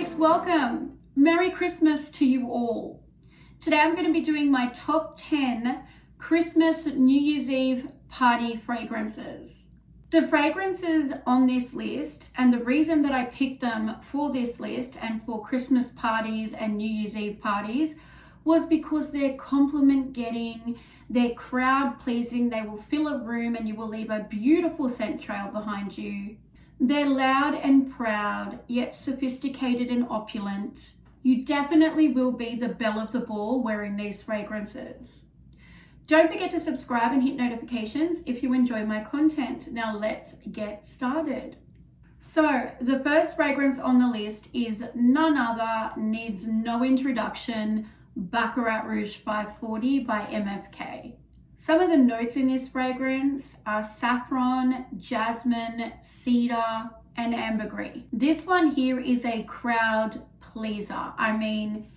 freaks, welcome. Merry Christmas to you all. Today I'm going to be doing my top 10 Christmas New Year's Eve party fragrances. The fragrances on this list, and the reason that I picked them for this list and for Christmas parties and New Year's Eve parties, was because they're compliment getting, they're crowd pleasing, they will fill a room and you will leave a beautiful scent trail behind you. They're loud and proud, yet sophisticated and opulent. You definitely will be the belle of the ball wearing these fragrances. Don't forget to subscribe and hit notifications if you enjoy my content. Now let's get started. So the first fragrance on the list is none other, needs no introduction, Baccarat Rouge 540 by MFK. Some of the notes in this fragrance are saffron, jasmine, cedar, and ambergris. This one here is a crowd pleaser. I mean,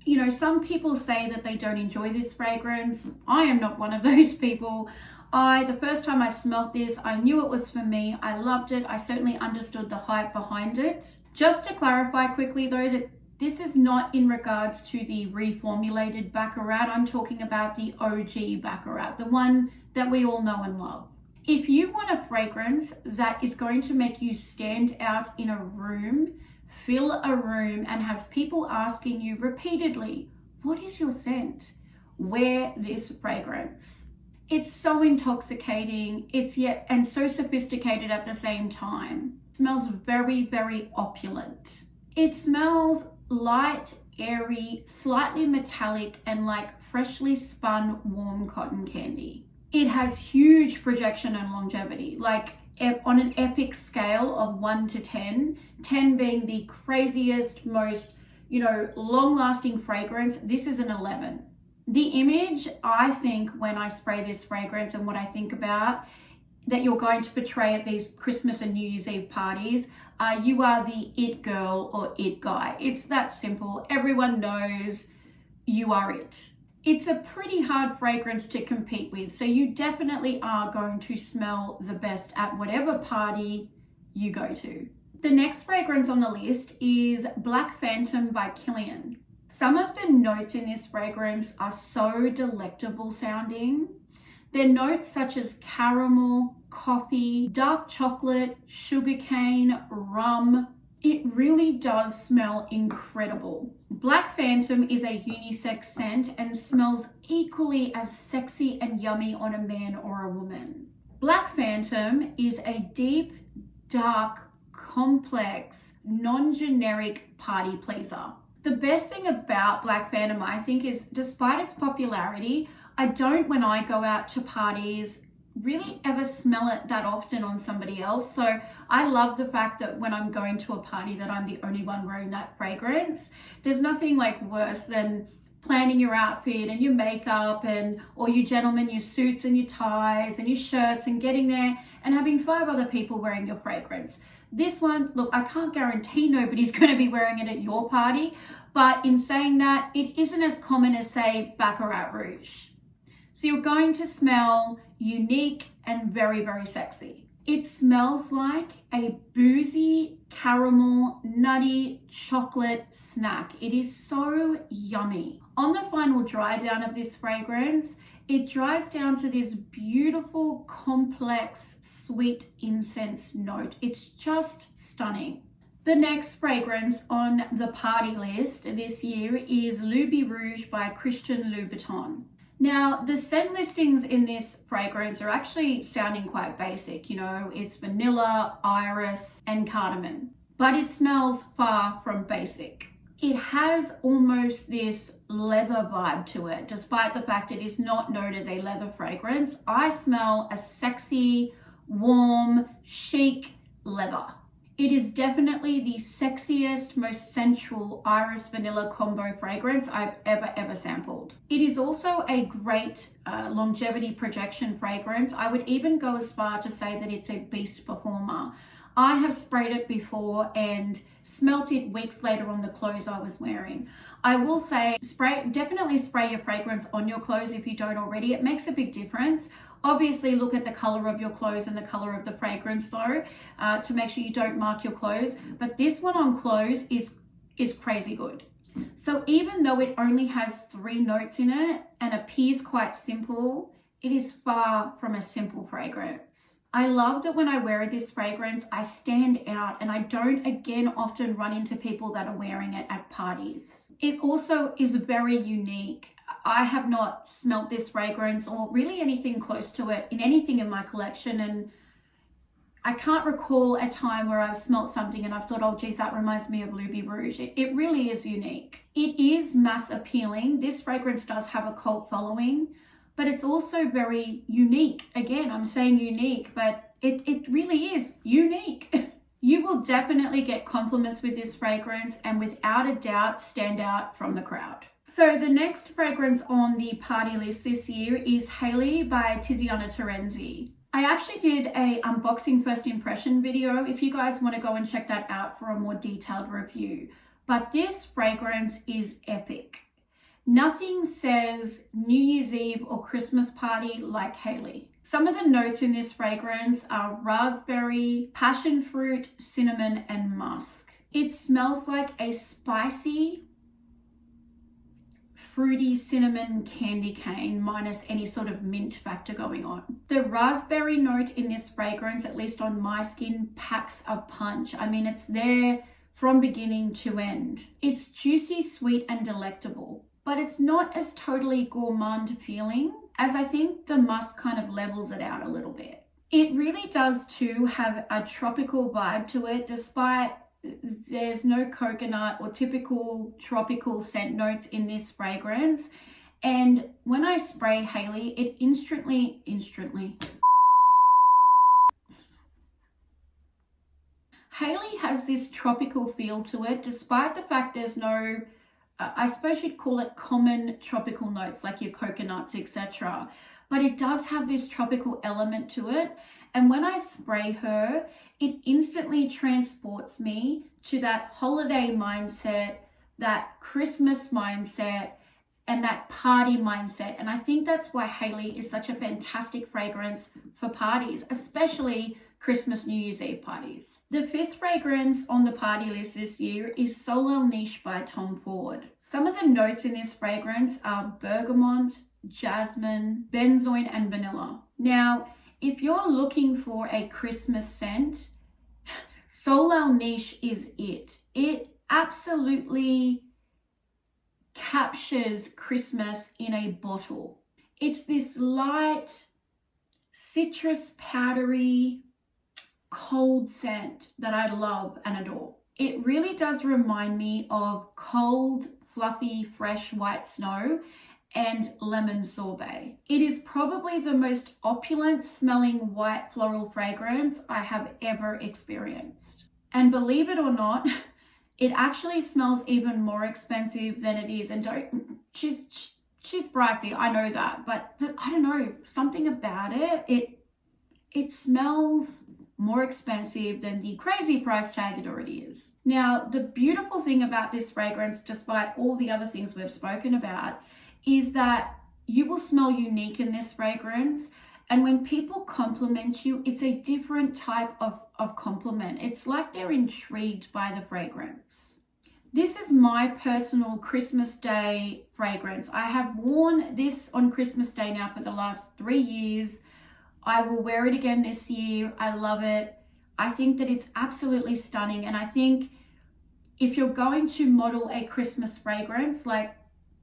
you know, some people say that they don't enjoy this fragrance. I am not one of those people. The first time I smelled this, I knew it was for me. I loved it. I certainly understood the hype behind it. Just to clarify quickly though, that this is not in regards to the reformulated Baccarat. I'm talking about the OG Baccarat, the one that we all know and love. If you want a fragrance that is going to make you stand out in a room, fill a room, and have people asking you repeatedly, what is your scent? Wear this fragrance. It's so intoxicating, and so sophisticated at the same time. It smells very, very opulent. It smells light, airy, slightly metallic, and like freshly spun warm cotton candy. It has huge projection and longevity, like on an epic scale of 1 to 10, 10 being the craziest, most, long-lasting fragrance. This is an 11. The image, I think, when I spray this fragrance and what I think about that you're going to portray at these Christmas and New Year's Eve parties, you are the it girl or it guy. It's that simple. Everyone knows you are it. It's a pretty hard fragrance to compete with, so you definitely are going to smell the best at whatever party you go to. The next fragrance on the list is Black Phantom by Kilian. Some of the notes in this fragrance are so delectable sounding. They're notes such as caramel, coffee, dark chocolate, sugarcane, rum. It really does smell incredible. Black Phantom is a unisex scent and smells equally as sexy and yummy on a man or a woman. Black Phantom is a deep, dark, complex, non-generic party pleaser. The best thing about Black Phantom, I think, is despite its popularity, I don't, when I go out to parties, really ever smell it that often on somebody else. So I love the fact that when I'm going to a party that I'm the only one wearing that fragrance. There's nothing like worse than planning your outfit and your makeup or you gentlemen, your suits and your ties and your shirts, and getting there and having 5 other people wearing your fragrance. This one, look, I can't guarantee nobody's going to be wearing it at your party, but in saying that, it isn't as common as, say, Baccarat Rouge. So you're going to smell unique and very, very sexy. It smells like a boozy, caramel, nutty chocolate snack. It is so yummy. On the final dry down of this fragrance, it dries down to this beautiful, complex, sweet incense note. It's just stunning. The next fragrance on the party list this year is Luby Rouge by Christian Louboutin. Now, the scent listings in this fragrance are actually sounding quite basic. It's vanilla, iris, and cardamom, but it smells far from basic. It has almost this leather vibe to it, despite the fact it is not known as a leather fragrance. I smell a sexy, warm, chic leather. It is definitely the sexiest, most sensual iris vanilla combo fragrance I've ever sampled. It is also a great longevity projection fragrance. I would even go as far to say that it's a beast performer. I have sprayed it before and smelt it weeks later on the clothes I was wearing. I will say, definitely spray your fragrance on your clothes if you don't already. It makes a big difference. Obviously look at the color of your clothes and the color of the fragrance though, to make sure you don't mark your clothes. But this one on clothes is crazy good. So even though it only has 3 notes in it and appears quite simple, it is far from a simple fragrance. I love that when I wear this fragrance, I stand out and I don't again often run into people that are wearing it at parties. It also is very unique. I have not smelt this fragrance or really anything close to it in anything in my collection, and I can't recall a time where I've smelt something and I've thought, oh geez, that reminds me of Luby Rouge. It really is unique. It is mass appealing. This fragrance does have a cult following, but it's also very unique. Again, I'm saying unique, but it really is unique. You will definitely get compliments with this fragrance and without a doubt stand out from the crowd. So the next fragrance on the party list this year is Hayley by Tiziana Terenzi. I actually did a unboxing first impression video if you guys want to go and check that out for a more detailed review. But this fragrance is epic. Nothing says New Year's Eve or Christmas party like Hayley. Some of the notes in this fragrance are raspberry, passion fruit, cinnamon, and musk. It smells like a spicy, fruity cinnamon candy cane minus any sort of mint factor going on. The raspberry note in this fragrance, at least on my skin, packs a punch. I mean, it's there from beginning to end. It's juicy, sweet, and delectable, but it's not as totally gourmand feeling, as I think the musk kind of levels it out a little bit. It really does too have a tropical vibe to it, despite there's no coconut or typical tropical scent notes in this fragrance. And when I spray Hayley, it instantly Hayley has this tropical feel to it, despite the fact there's no, I suppose you'd call it common tropical notes like your coconuts, etc. But it does have this tropical element to it. And when I spray her, it instantly transports me to that holiday mindset, that Christmas mindset, and that party mindset. And I think that's why Hayley is such a fantastic fragrance for parties, especially Christmas, New Year's Eve parties. The 5th fragrance on the party list this year is Soleil Niche by Tom Ford. Some of the notes in this fragrance are bergamot, jasmine, benzoin, and vanilla. Now, if you're looking for a Christmas scent, Soleil Niche is it. It absolutely captures Christmas in a bottle. It's this light, citrus, powdery, cold scent that I love and adore. It really does remind me of cold, fluffy, fresh white snow and lemon sorbet. It is probably the most opulent smelling white floral fragrance I have ever experienced. And believe it or not, it actually smells even more expensive than it is. And she's pricey, I know that, but I don't know, something about it smells more expensive than the crazy price tag it already is. Now, the beautiful thing about this fragrance, despite all the other things we've spoken about, is that you will smell unique in this fragrance. And when people compliment you, it's a different type of compliment. It's like they're intrigued by the fragrance. This is my personal Christmas Day fragrance. I have worn this on Christmas Day now for the last 3 years. I will wear it again this year. I love it. I think that it's absolutely stunning. And I think if you're going to model a Christmas fragrance, like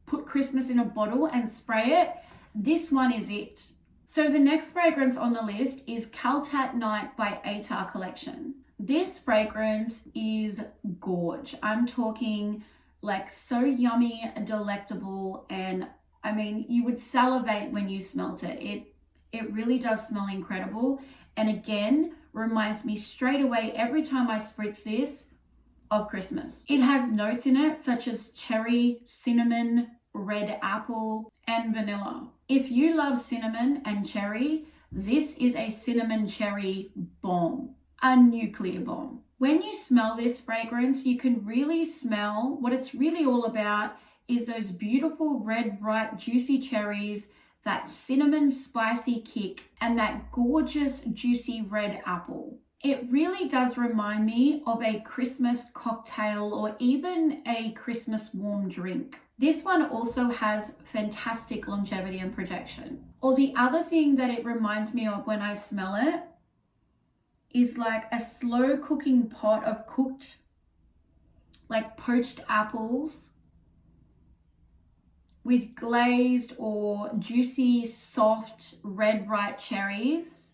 put Christmas in a bottle and spray it, this one is it. So the next fragrance on the list is Celtat Night by Atar Collection. This fragrance is gorge. I'm talking like so yummy, delectable, and I mean, you would salivate when you smelt it. It really does smell incredible. And again, reminds me straight away every time I spritz this of Christmas. It has notes in it such as cherry, cinnamon, red apple, and vanilla. If you love cinnamon and cherry, this is a cinnamon cherry bomb, a nuclear bomb. When you smell this fragrance, you can really smell what it's really all about is those beautiful red, ripe, juicy cherries that cinnamon spicy kick, and that gorgeous juicy red apple. It really does remind me of a Christmas cocktail or even a Christmas warm drink. This one also has fantastic longevity and projection. Or the other thing that it reminds me of when I smell it is like a slow cooking pot of cooked, like poached apples with glazed or juicy, soft, red ripe cherries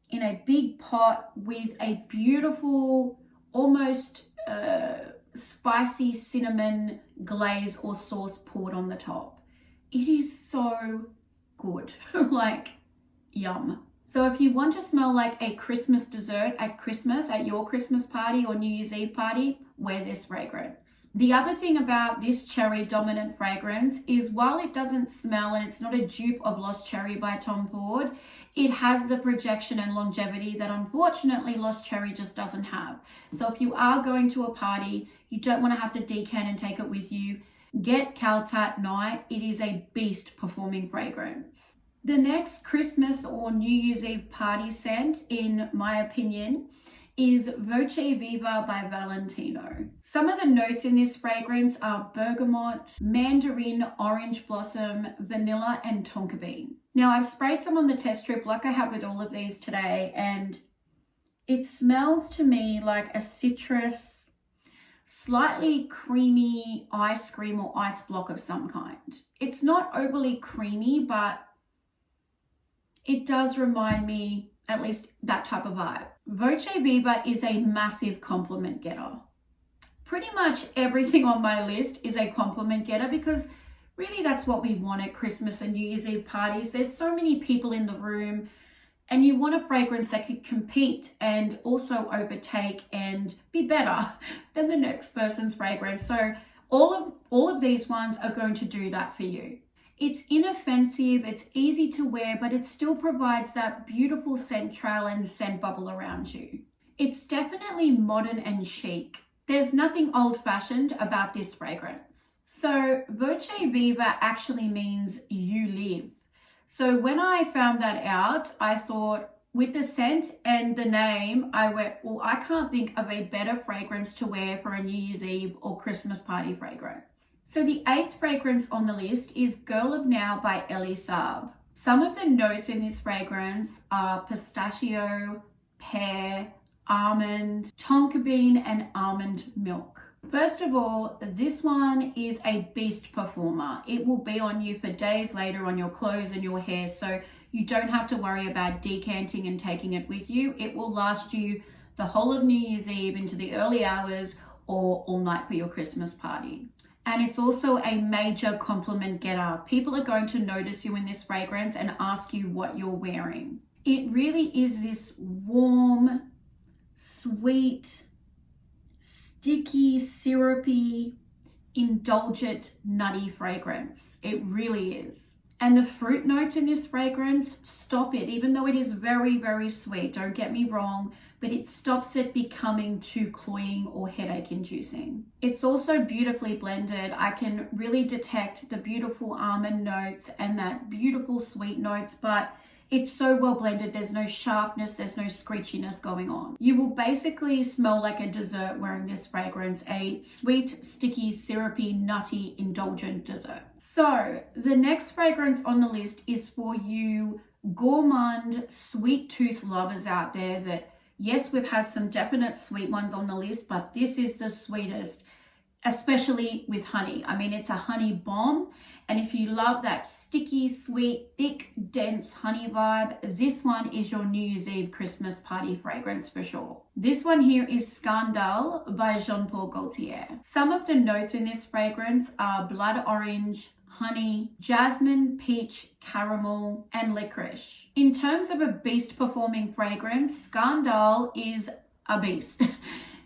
in a big pot with a beautiful, almost spicy cinnamon glaze or sauce poured on the top. It is so good, like yum. So if you want to smell like a Christmas dessert at Christmas, at your Christmas party or New Year's Eve party, wear this fragrance. The other thing about this cherry dominant fragrance is while it doesn't smell and it's not a dupe of Lost Cherry by Tom Ford, it has the projection and longevity that unfortunately Lost Cherry just doesn't have. So if you are going to a party, you don't want to have to decant and take it with you, get Celtat Night. It is a beast performing fragrance. The next Christmas or New Year's Eve party scent, in my opinion, is Voce Viva by Valentino. Some of the notes in this fragrance are bergamot, mandarin, orange blossom, vanilla, and tonka bean. Now, I've sprayed some on the test strip like I have with all of these today, and it smells to me like a citrus, slightly creamy ice cream or ice block of some kind. It's not overly creamy, but it does remind me, at least that type of vibe. Voce Viva is a massive compliment getter. Pretty much everything on my list is a compliment getter because really that's what we want at Christmas and New Year's Eve parties. There's so many people in the room and you want a fragrance that could compete and also overtake and be better than the next person's fragrance. So all of these ones are going to do that for you. It's inoffensive, it's easy to wear, but it still provides that beautiful scent trail and scent bubble around you. It's definitely modern and chic. There's nothing old-fashioned about this fragrance. So Voce Viva actually means you live. So when I found that out, I thought with the scent and the name, I went, well, I can't think of a better fragrance to wear for a New Year's Eve or Christmas party fragrance. So the 8th fragrance on the list is Girl of Now by Elie Saab. Some of the notes in this fragrance are pistachio, pear, almond, tonka bean, and almond milk. First of all, this one is a beast performer. It will be on you for days later on your clothes and your hair, so you don't have to worry about decanting and taking it with you. It will last you the whole of New Year's Eve into the early hours or all night for your Christmas party. And it's also a major compliment getter. People are going to notice you in this fragrance and ask you what you're wearing. It really is this warm, sweet, sticky, syrupy, indulgent, nutty fragrance. It really is. And the fruit notes in this fragrance stop it, even though it is very, very sweet, don't get me wrong, but it stops it becoming too cloying or headache inducing. It's also beautifully blended. I can really detect the beautiful almond notes and that beautiful sweet notes, but it's so well blended. There's no sharpness, there's no screechiness going on. You will basically smell like a dessert wearing this fragrance, a sweet, sticky, syrupy, nutty, indulgent dessert. So the next fragrance on the list is for you gourmand, sweet tooth lovers out there that, yes, we've had some definite sweet ones on the list, but this is the sweetest, especially with honey. I mean, it's a honey bomb. And if you love that sticky, sweet, thick, dense honey vibe, this one is your New Year's Eve Christmas party fragrance for sure. This one here is Scandale by Jean-Paul Gaultier. Some of the notes in this fragrance are blood orange, honey, jasmine, peach, caramel, and licorice. In terms of a beast performing fragrance, Scandale is a beast.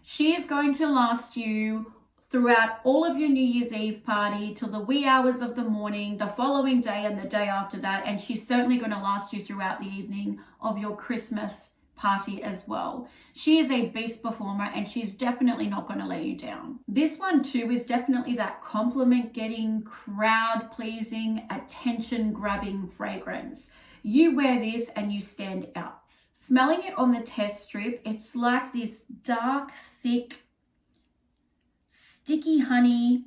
She is going to last you throughout all of your New Year's Eve party till the wee hours of the morning, the following day and the day after that, and she's certainly going to last you throughout the evening of your Christmas party as well. She is a beast performer and she's definitely not going to let you down. This one too is definitely that compliment getting, crowd pleasing, attention grabbing fragrance. You wear this and you stand out. Smelling it on the test strip, it's like this dark, thick, sticky honey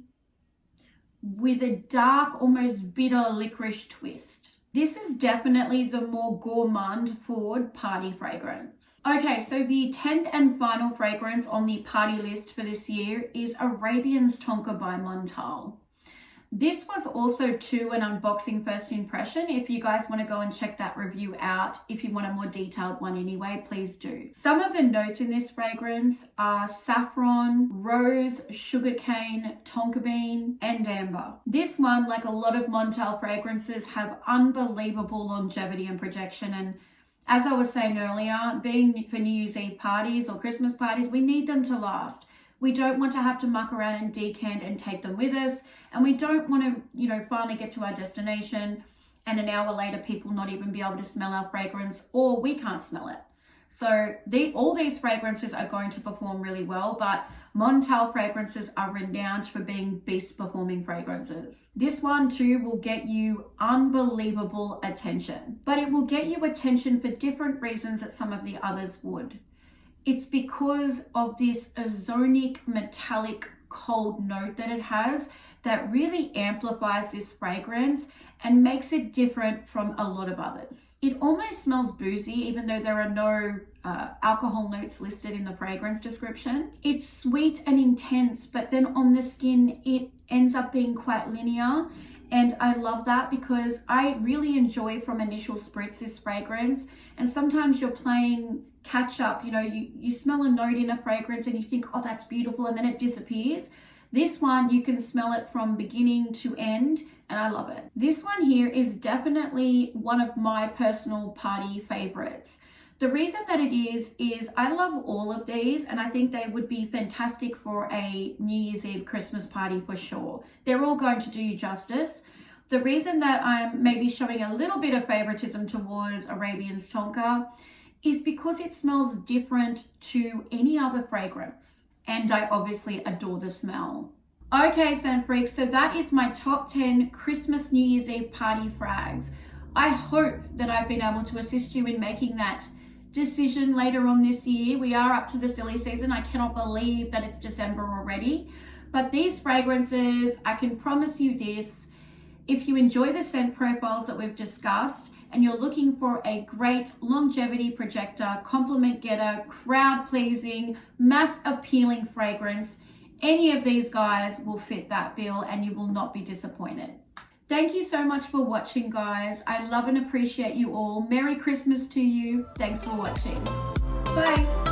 with a dark, almost bitter licorice twist. This is definitely the more gourmand forward party fragrance. Okay, so the 10th and final fragrance on the party list for this year is Arabians Tonka by Montal. This was also too an unboxing first impression. If you guys want to go and check that review out, if you want a more detailed one anyway, please do. Some of the notes in this fragrance are saffron, rose, sugarcane, tonka bean, and amber. This one, like a lot of Montal fragrances, have unbelievable longevity and projection. And as I was saying earlier, being for New Year's Eve parties or Christmas parties, we need them to last. We don't want to have to muck around and decant and take them with us. And we don't want to, finally get to our destination and an hour later people not even be able to smell our fragrance, or we can't smell it. So all these fragrances are going to perform really well, but Montal fragrances are renowned for being beast performing fragrances. This one too will get you unbelievable attention, but it will get you attention for different reasons that some of the others would. It's because of this ozonic, metallic, cold note that it has that really amplifies this fragrance and makes it different from a lot of others. It almost smells boozy, even though there are no alcohol notes listed in the fragrance description. It's sweet and intense, but then on the skin, it ends up being quite linear. And I love that because I really enjoy from initial spritz this fragrance. And sometimes you're playing catch up, you smell a note in a fragrance and you think, oh, that's beautiful, and then it disappears. This one, you can smell it from beginning to end, and I love it. This one here is definitely one of my personal party favorites. The reason that it is I love all of these, and I think they would be fantastic for a New Year's Eve Christmas party for sure. They're all going to do you justice. The reason that I'm maybe showing a little bit of favoritism towards Arabians Tonka is because it smells different to any other fragrance. And I obviously adore the smell. Okay, Scent Freaks, so that is my top 10 Christmas New Year's Eve party frags. I hope that I've been able to assist you in making that decision later on this year. We are up to the silly season. I cannot believe that it's December already. But these fragrances, I can promise you this, if you enjoy the scent profiles that we've discussed, and you're looking for a great longevity projector, compliment getter, crowd pleasing, mass appealing fragrance, any of these guys will fit that bill and you will not be disappointed. Thank you so much for watching, guys. I love and appreciate you all. Merry Christmas to you. Thanks for watching. Bye.